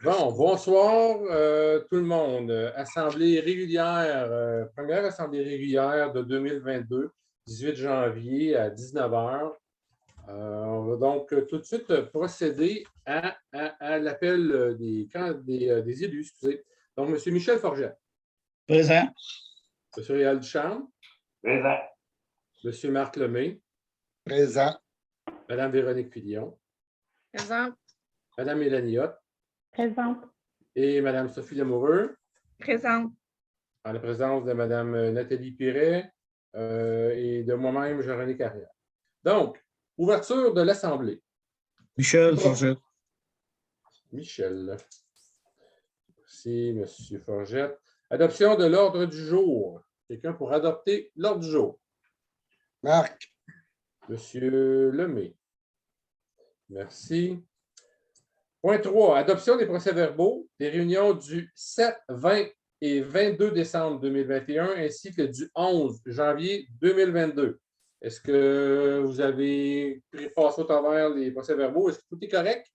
Bon, bonsoir tout le monde. Assemblée régulière, première assemblée régulière de 2022, 18 janvier à 19h. On va donc tout de suite procéder à l'appel des élus. Excusez. Donc, M. Michel Forget. Présent. M. Réal Ducharme. Présent. M. Marc Lemay. Présent. Mme Véronique Filion. Présente. Mme Mélanie Hott. Présente. Et Mme Sophie Lamoureux. Présente. En la présence de Mme Nathalie Piret et de moi-même, Jean-René Carrière. Donc, ouverture de l'Assemblée. Michel Forget. Michel. Merci, M. Forget. Adoption de l'ordre du jour. Quelqu'un pour adopter l'ordre du jour? Marc. M. Lemay. Merci. Point 3. Adoption des procès-verbaux des réunions du 7, 20 et 22 décembre 2021 ainsi que du 11 janvier 2022. Est-ce que vous avez passé au travers les procès-verbaux? Est-ce que tout est correct?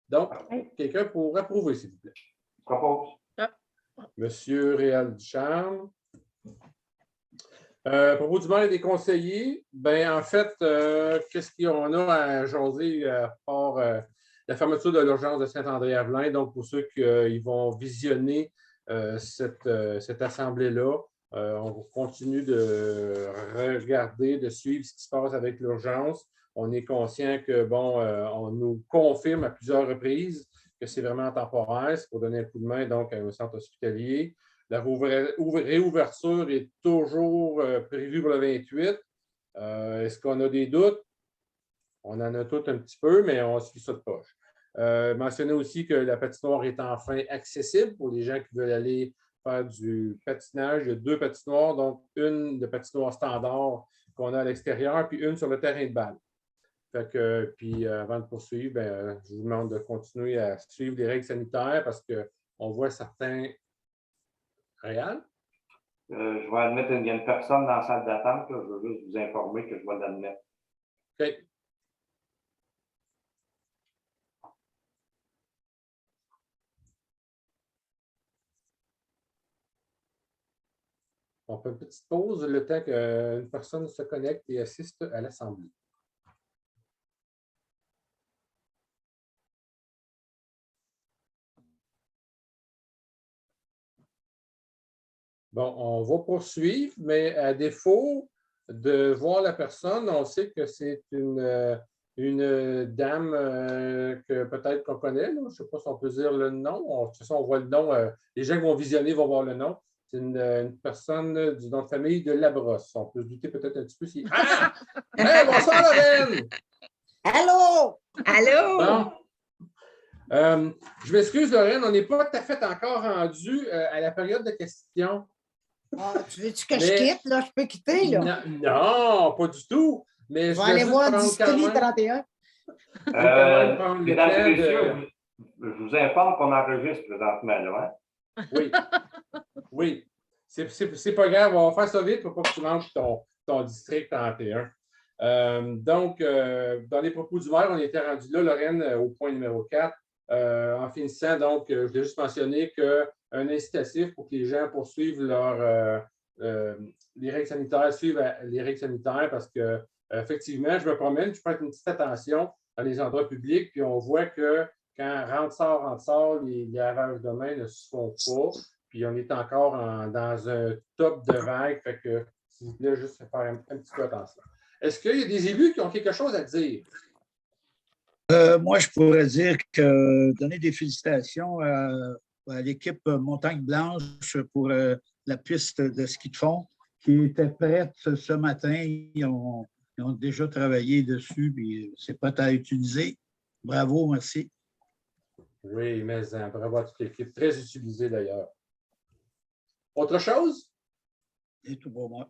Donc, quelqu'un pour approuver, s'il vous plaît. Propose. Monsieur Réal Ducharme. À propos du maire et des conseillers, en fait, qu'est-ce qu'on a à jaser à part la fermeture de l'urgence de Saint-André-Avelin? Donc, pour ceux qui vont visionner cette assemblée-là, on continue de regarder, de suivre ce qui se passe avec l'urgence. On est conscient que, on nous confirme à plusieurs reprises que c'est vraiment temporaire, c'est pour donner un coup de main donc à un centre hospitalier. La réouverture est toujours prévue pour le 28. Est-ce qu'on a des doutes? On en a tous un petit peu, mais on suit ça de poche. Mentionner aussi que la patinoire est enfin accessible pour les gens qui veulent aller faire du patinage. Il y a 2 patinoires, donc une de patinoire standard qu'on a à l'extérieur, puis une sur le terrain de balle. Puis avant de poursuivre, je vous demande de continuer à suivre les règles sanitaires parce qu'on voit certains. Réal? Je vais admettre il y a une personne dans la salle d'attente. Je veux juste vous informer que je vais l'admettre. OK. On fait une petite pause le temps qu'une personne se connecte et assiste à l'Assemblée. Bon, on va poursuivre, mais à défaut de voir la personne, on sait que c'est une dame que peut-être qu'on connaît. Là. Je ne sais pas si on peut dire le nom. De toute façon, on voit le nom. Les gens qui vont visionner vont voir le nom. C'est une personne du nom de famille de Labrosse. On peut se douter peut-être un petit peu si. Ah! Hey, bonsoir, Lorraine! Allô? Allô? Bon. Je m'excuse, Lorraine, on n'est pas tout à fait encore rendu à la période de questions. Ah, tu veux-tu que je quitte, là? Je peux quitter, là? Non, pas du tout. Mais je vais aller voir Distillerie 31. Mesdames et messieurs, je vous informe qu'on enregistre présentement, là. Hein? Oui. Oui. C'est pas grave, on va faire ça vite pour pas que tu manques ton district 31. Donc, dans les propos du maire, on était rendu là, Lorraine, au point numéro 4. En finissant, donc, je voulais juste mentionner qu'un incitatif pour que les gens poursuivent les règles sanitaires, suivent les règles sanitaires parce que effectivement, je me promène, je prête une petite attention dans les endroits publics, puis on voit que quand rentre-sort, les lavages de main ne se font pas, puis on est encore dans un top de vague, fait que, s'il vous plaît, juste faire un petit peu attention. Est-ce qu'il y a des élus qui ont quelque chose à dire? Moi, je pourrais dire que donner des félicitations à l'équipe Montagne Blanche pour la piste de ski de fond qui était prête ce matin. Ils ont déjà travaillé dessus, puis c'est prêt à utiliser. Bravo, merci. Oui, mais bravo à toute l'équipe. Très utilisée d'ailleurs. Autre chose? C'est tout pour moi.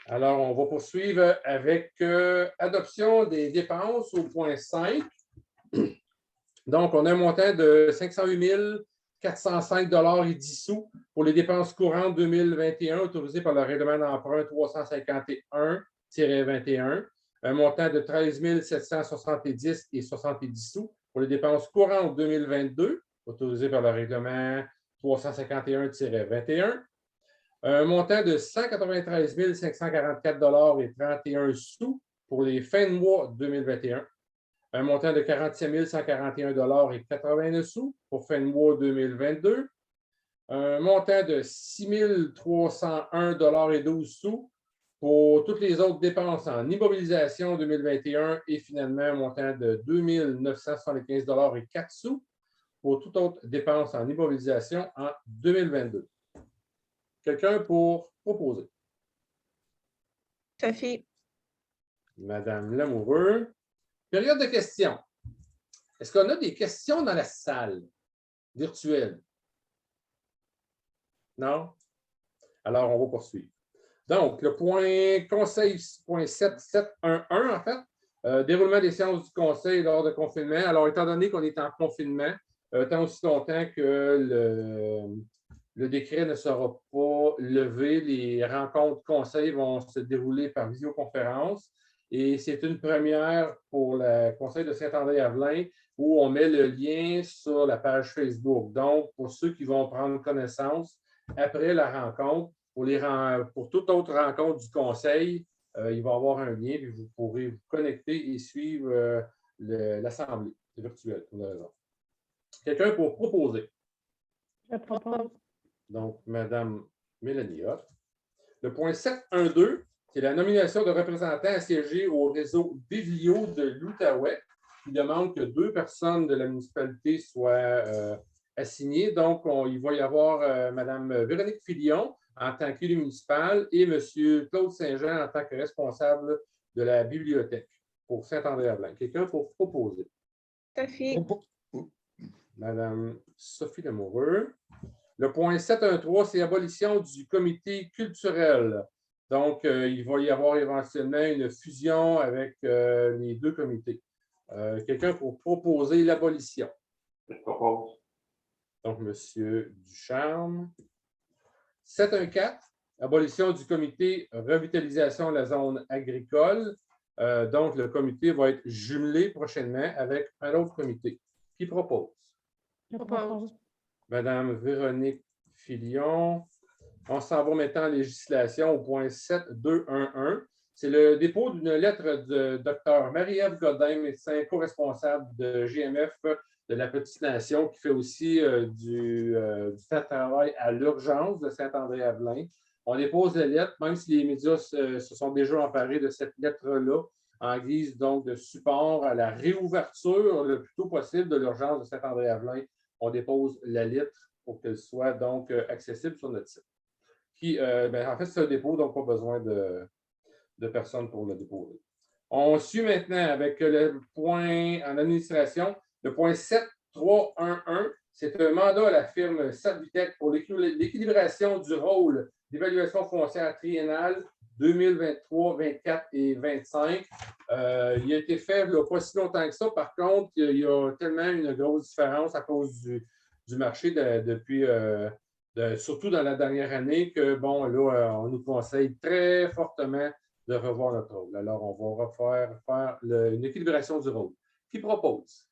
Alors, on va poursuivre avec adoption des dépenses au point 5. Donc, on a un montant de 508 405 et 10 sous pour les dépenses courantes 2021 autorisées par le règlement d'emprunt 351-21. Un montant de 13 770 et 70 sous pour pour les dépenses courantes 2022, autorisées par le règlement 351-21, un montant de 193 544,31 pour les fins de mois 2021, un montant de 47 141,89 pour fin de mois 2022, un montant de 6 301,12 pour toutes les autres dépenses en immobilisation 2021 et finalement un montant de 2 975,04 pour toute autre dépense en immobilisation en 2022. Quelqu'un pour proposer? Sophie. Madame Lamoureux. Période de questions. Est-ce qu'on a des questions dans la salle virtuelle? Non? Alors, on va poursuivre. Donc, le point conseil, point 7.7.1.1, en fait, déroulement des séances du conseil lors de confinement. Alors, étant donné qu'on est en confinement, tant aussi longtemps que le décret ne sera pas levé, les rencontres conseil vont se dérouler par visioconférence. Et c'est une première pour le conseil de Saint-André-Avelin où on met le lien sur la page Facebook. Donc, pour ceux qui vont prendre connaissance après la rencontre, pour toute autre rencontre du conseil, il va y avoir un lien et vous pourrez vous connecter et suivre l'assemblée virtuelle. Quelqu'un pour proposer? Je propose. Donc, Mme Mélanie Hott. Le point 7.1.2, c'est la nomination de représentants à siéger au réseau Biblio de l'Outaouais, qui demande que 2 personnes de la municipalité soient assignées. Donc, il va y avoir Mme Véronique Filion en tant qu'élu municipal et M. Claude Saint-Jean en tant que responsable de la bibliothèque pour Saint-André-Avelin. Quelqu'un pour proposer? Sophie. Mme Sophie Lamoureux. Le point 7.1.3, c'est l'abolition du comité culturel. Donc, il va y avoir éventuellement une fusion avec les 2 comités. Quelqu'un pour proposer l'abolition? Je propose. Donc, M. Ducharme. 7.1.4, abolition du comité revitalisation de la zone agricole. Donc, le comité va être jumelé prochainement avec un autre comité. Qui propose? Je propose. Madame Véronique Filion. On s'en va maintenant en législation au point 7.2.1.1. C'est le dépôt d'une lettre de Dr. Marie-Ève Godin, médecin co-responsable de GMF de la Petite Nation, qui fait aussi du temps de travail à l'urgence de Saint-André-Avelin. On dépose la lettre, même si les médias se sont déjà emparés de cette lettre-là, en guise donc de support à la réouverture le plus tôt possible de l'urgence de Saint-André-Avelin. On dépose la lettre pour qu'elle soit donc accessible sur notre site. En fait, c'est un dépôt, donc pas besoin de personne pour le déposer. On suit maintenant avec le point en administration. Le point 7.3.1.1, c'est un mandat à la firme Servitec pour l'équilibration du rôle d'évaluation foncière triennale 2023, 24 et 25. Il a été fait il n'y a pas si longtemps que ça. Par contre, il y a tellement une grosse différence à cause du marché depuis, surtout dans la dernière année, que bon, là, on nous conseille très fortement de revoir notre rôle. Alors, on va faire une équilibration du rôle. Qui propose?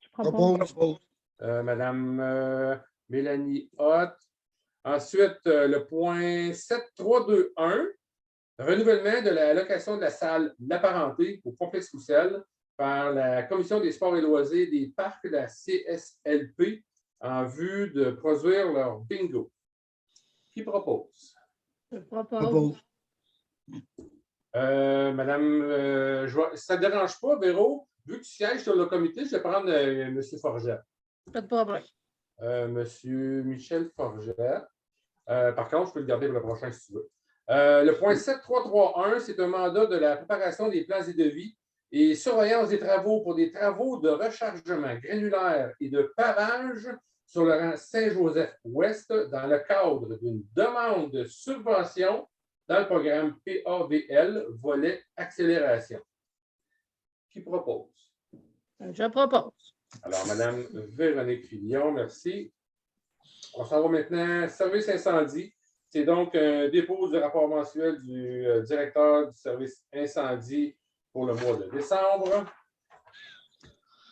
Je propose. Madame Mélanie Hott. Ensuite, le point 7.3.2.1, renouvellement de la location de la salle La Parenté au complexe Roussel par la Commission des sports et loisirs des parcs de la CSLP en vue de produire leur bingo. Qui propose? Je propose. Madame, ça ne dérange pas, Véro? Vu que tu sièges sur le comité, je vais prendre M. Forget. Pas de problème. M. Michel Forget. Par contre, je peux le garder pour le prochain si tu veux. Le point 7.3.3.1, c'est un mandat de la préparation des plans et devis et surveillance des travaux pour des travaux de rechargement granulaire et de pavage sur le rang Saint-Joseph-Ouest dans le cadre d'une demande de subvention dans le programme PAVL, volet accélération. Qui propose? Je propose. Alors, Mme Véronique Filion, merci. On s'en va maintenant. Service incendie. C'est donc un dépôt du rapport mensuel du directeur du service incendie pour le mois de décembre.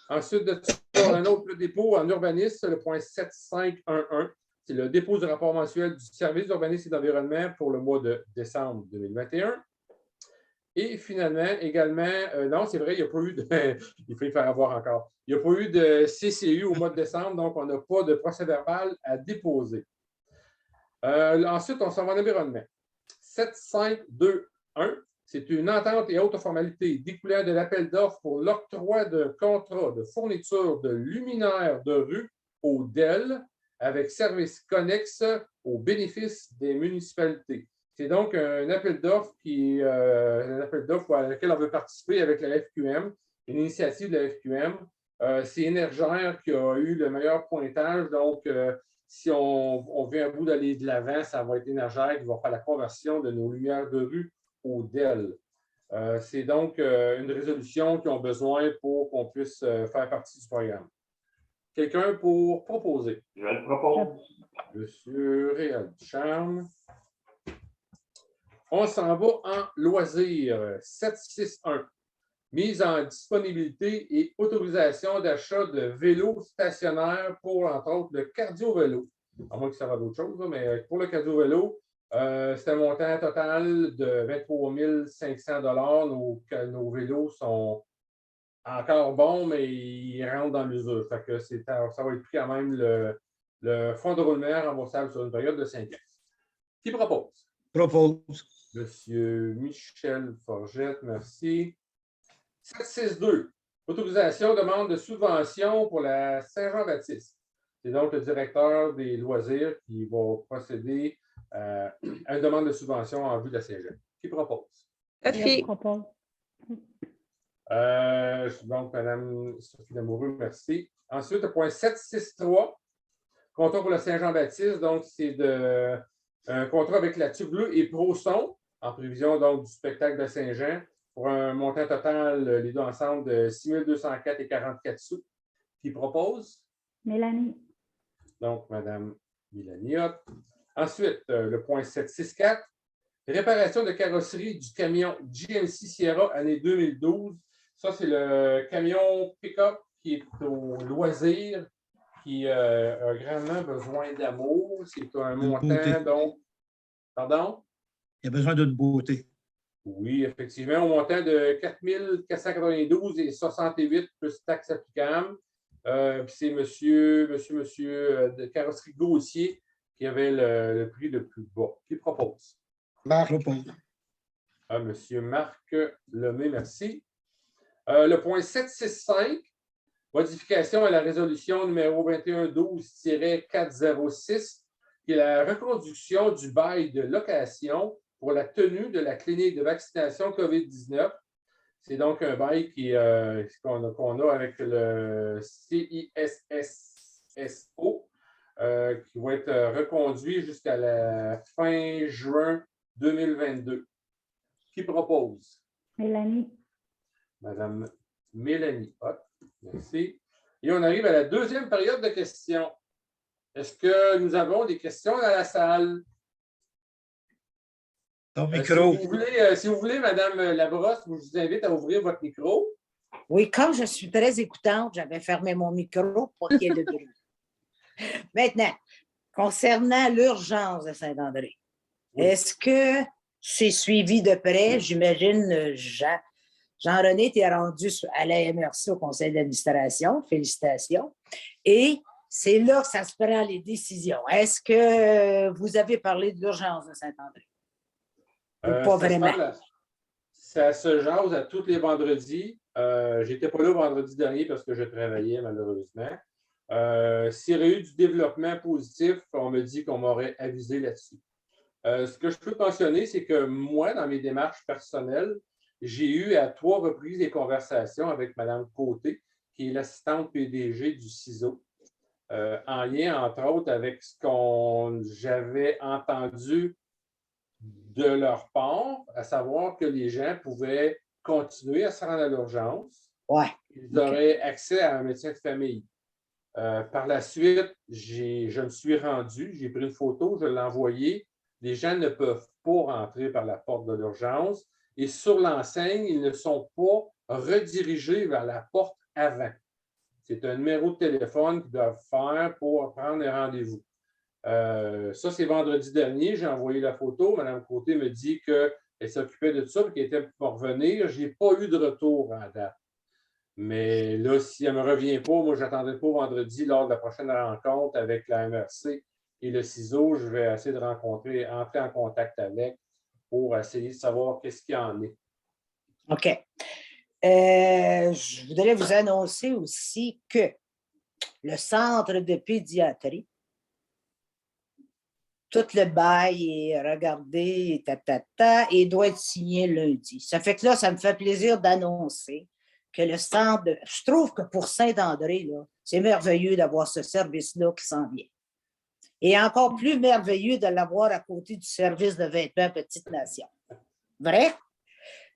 Ensuite de ça, un autre dépôt en urbanisme, le point 7511. C'est le dépôt du rapport mensuel du service d'urbanisme et d'environnement pour le mois de décembre 2021. Et finalement, également, non, c'est vrai, il n'y a pas eu de. Il faut y faire avoir encore. Il n'y a pas eu de CCU au mois de décembre, donc on n'a pas de procès-verbal à déposer. Ensuite, on s'en va en environnement. 7521, c'est une entente et autres formalités découlant de l'appel d'offres pour l'octroi d'un contrat de fourniture de luminaires de rue au DEL avec services connexes aux bénéfices des municipalités. C'est donc un appel d'offres à laquelle on veut participer avec la FQM, une initiative de la FQM. C'est Énergère qui a eu le meilleur pointage. Donc, si on vient à bout d'aller de l'avant, ça va être Énergère qui va faire la conversion de nos lumières de rue au DEL. C'est donc une résolution qu'ils ont besoin pour qu'on puisse faire partie du programme. Quelqu'un pour proposer? Je le propose. Monsieur Réal Ducharme. On s'en va en loisirs. 761. Mise en disponibilité et autorisation d'achat de vélos stationnaires pour, entre autres, le cardio-vélo. À moins que ça va d'autres choses, mais pour le cardio-vélo, c'est un montant total de 23 500 $. Nos vélos sont encore bons, mais ils rentrent dans l'usure. Ça va être pris quand même le fonds de roulement remboursable sur une période de 5 ans. Qui propose? Propose. Monsieur Michel Forgette, merci. 762. Autorisation, demande de subvention pour la Saint-Jean-Baptiste. C'est donc le directeur des loisirs qui va procéder à une demande de subvention en vue de la Saint-Jean. Qui propose? Je propose. Donc, Mme Sophie Lamoureux, merci. Ensuite, le point 763. Contrat pour la Saint-Jean-Baptiste. Donc, c'est un contrat avec la Tube Bleue et ProSon, en prévision donc du spectacle de Saint-Jean, pour un montant total, les deux ensemble, de 6 204,44 sous. Qui propose? Mélanie. Donc, Mme Mélanie Hott. Ensuite, le point 764. Réparation de carrosserie du camion GMC Sierra année 2012. Ça, c'est le camion pick-up qui est au loisir, qui a grandement besoin d'amour. C'est un montant, donc. Pardon? Il y a besoin d'une beauté. Oui, effectivement, au montant de 4 492,68 plus taxes applicables. C'est monsieur de carrosserie Gauthier qui avait le prix le plus bas. Qui propose? Marc. Propose. Monsieur Marc Lemay, merci. Le point 765, modification à la résolution numéro 2112-406, qui est la reconduction du bail de location pour la tenue de la clinique de vaccination COVID-19. C'est donc un bail qu'on a avec le CISSO qui va être reconduit jusqu'à la fin juin 2022. Qui propose? Mélanie. Madame Mélanie Hott, merci. Et on arrive à la deuxième période de questions. Est-ce que nous avons des questions dans la salle? Ton micro. Si vous voulez, Madame Labrosse, je vous invite à ouvrir votre micro. Oui, comme je suis très écoutante, j'avais fermé mon micro pour qu'il y ait de bruit. Maintenant, concernant l'urgence de Saint-André, est-ce que c'est suivi de près? J'imagine, Jean-René, tu es rendu à la MRC au conseil d'administration. Félicitations. Et c'est là que ça se prend les décisions. Est-ce que vous avez parlé de l'urgence de Saint-André? Ou pas vraiment? Ça se jase à tous les vendredis. Je n'étais pas là vendredi dernier parce que je travaillais malheureusement. S'il y aurait eu du développement positif, on me dit qu'on m'aurait avisé là-dessus. Ce que je peux mentionner, c'est que moi, dans mes démarches personnelles, j'ai eu à 3 reprises des conversations avec Mme Côté, qui est l'assistante PDG du CISO, en lien, entre autres, avec ce que j'avais entendu de leur part, à savoir que les gens pouvaient continuer à se rendre à l'urgence. Ouais. Ils auraient accès à un médecin de famille. Par la suite, je me suis rendu, j'ai pris une photo, je l'ai envoyée. Les gens ne peuvent pas rentrer par la porte de l'urgence et sur l'enseigne, ils ne sont pas redirigés vers la porte avant. C'est un numéro de téléphone qu'ils doivent faire pour prendre les rendez-vous. Ça, c'est vendredi dernier. J'ai envoyé la photo. Mme Côté me dit qu'elle s'occupait de tout ça et qu'elle était pour revenir. Je n'ai pas eu de retour en date. Mais là, si elle ne me revient pas, moi, j'attendrai pas vendredi lors de la prochaine rencontre avec la MRC et le CISO. Je vais essayer de entrer en contact avec pour essayer de savoir qu'est-ce qu'il y en est. OK. Je voudrais vous annoncer aussi que le centre de pédiatrie, tout le bail est regardé, et doit être signé lundi. Ça fait que là, ça me fait plaisir d'annoncer que le centre, je trouve que pour Saint-André, c'est merveilleux d'avoir ce service-là qui s'en vient. Et encore plus merveilleux de l'avoir à côté du service de vêtements Petite Nation. Vrai?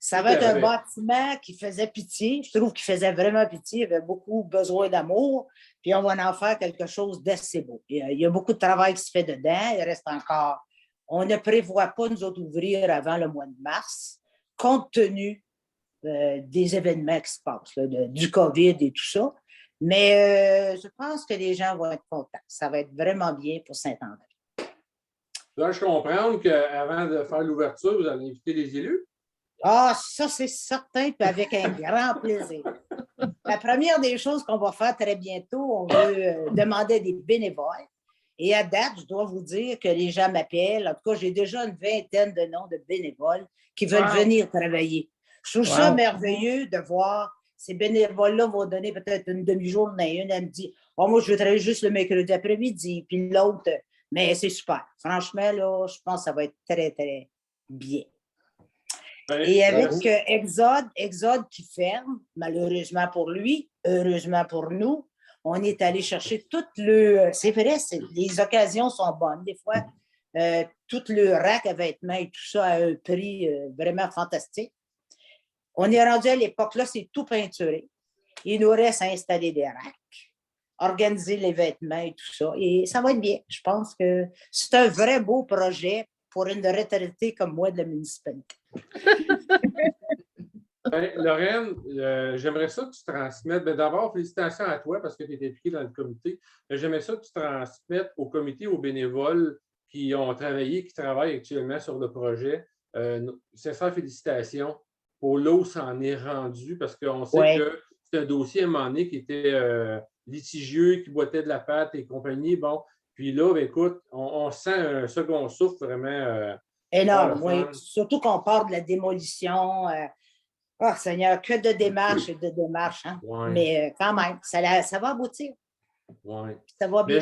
Ça va être un bâtiment qui faisait pitié. Je trouve qu'il faisait vraiment pitié. Il avait beaucoup besoin d'amour. Puis on va en faire quelque chose d'assez beau. Il y a beaucoup de travail qui se fait dedans. Il reste encore. On ne prévoit pas nous autres ouvrir avant le mois de mars, compte tenu des événements qui se passent, là, du COVID et tout ça. Mais je pense que les gens vont être contents. Ça va être vraiment bien pour Saint-André. Dois-je comprendre qu'avant de faire l'ouverture, vous allez inviter les élus? Ah, ça, c'est certain, puis avec un grand plaisir. La première des choses qu'on va faire très bientôt, on veut demander des bénévoles. Et à date, je dois vous dire que les gens m'appellent. En tout cas, j'ai déjà une vingtaine de noms de bénévoles qui veulent venir travailler. Je trouve ça merveilleux de voir ces bénévoles-là vont donner peut-être une demi-journée. Une, elle me dit, oh, moi, je veux travailler juste le mercredi après-midi. Puis l'autre, mais c'est super. Franchement, là, je pense que ça va être très, très bien. Et avec Exode qui ferme, malheureusement pour lui, heureusement pour nous, on est allé chercher tout le... C'est vrai, les occasions sont bonnes. Des fois, tout le rack à vêtements et tout ça à un prix vraiment fantastique. On est rendu à l'époque, là, c'est tout peinturé. Il nous reste à installer des racks, organiser les vêtements et tout ça. Et ça va être bien. Je pense que c'est un vrai beau projet pour une retraitée comme moi de la municipalité. Lorraine, j'aimerais ça que tu transmettes. D'abord, félicitations à toi parce que tu es impliquée dans le comité. J'aimerais ça que tu transmettes au comité, aux bénévoles qui ont travaillé, qui travaillent actuellement sur le projet. Sincères félicitations pour là où ça en est rendu parce qu'on sait que c'est un dossier à un moment donné qui était litigieux, qui boitait de la pâte et compagnie. Bon, puis là, écoute, on sent un second souffle vraiment. Énorme, oui. Surtout qu'on part de la démolition. Oh, Seigneur, que de démarches et de démarches. Hein? Ouais. Mais quand même, ça va aboutir. Ouais. Ça va bien. Mais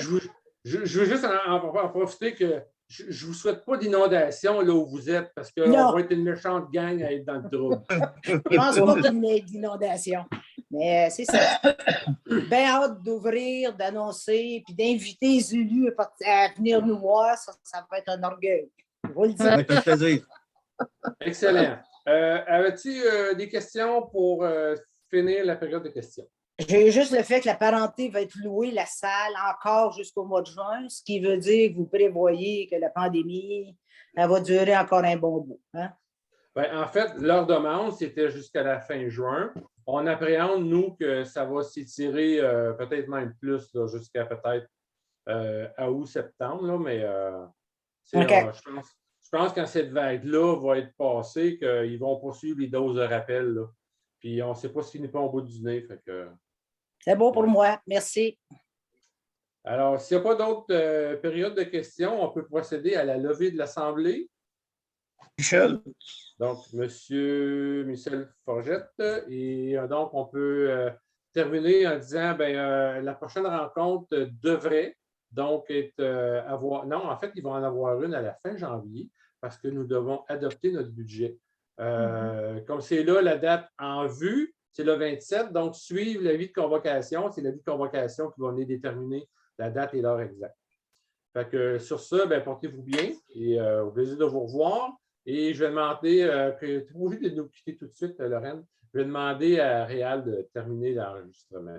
je veux juste en profiter que je ne vous souhaite pas d'inondation là où vous êtes parce qu'on va être une méchante gang à être dans le trouble. Je ne pense pas qu'il y ait d'inondation. Mais c'est ça. Bien hâte d'ouvrir, d'annoncer, puis d'inviter les élus à venir nous voir. Ça va être un orgueil. Je vous le dis. Avec un plaisir. Excellent. Avais-tu des questions pour finir la période de questions? J'ai juste le fait que la parenté va être louée, la salle, encore jusqu'au mois de juin, ce qui veut dire que vous prévoyez que la pandémie, elle va durer encore un bon bout. Hein? Bien, en fait, leur demande, c'était jusqu'à la fin juin. On appréhende, nous, que ça va s'étirer peut-être même plus jusqu'à peut-être à août-septembre, mais je pense que quand cette vague-là va être passée, qu'ils vont poursuivre les doses de rappel. Là. Puis on ne sait pas s'il n'est pas au bout du nez. C'est beau pour moi. Merci. Alors, s'il n'y a pas d'autres périodes de questions, on peut procéder à la levée de l'Assemblée. Michel. Donc, M. Michel Forgette. Et donc, on peut terminer en disant la prochaine rencontre devrait donc être avoir. Non, en fait, ils vont en avoir une à la fin janvier parce que nous devons adopter notre budget. Comme c'est là la date en vue, c'est le 27, donc suivre l'avis de convocation. C'est l'avis de convocation qui va venir déterminer la date et l'heure exacte. Fait que sur ça, portez-vous bien et au plaisir de vous revoir. Et je vais demander, oui, de nous quitter tout de suite, Lorraine. Je vais demander à Réal de terminer l'enregistrement.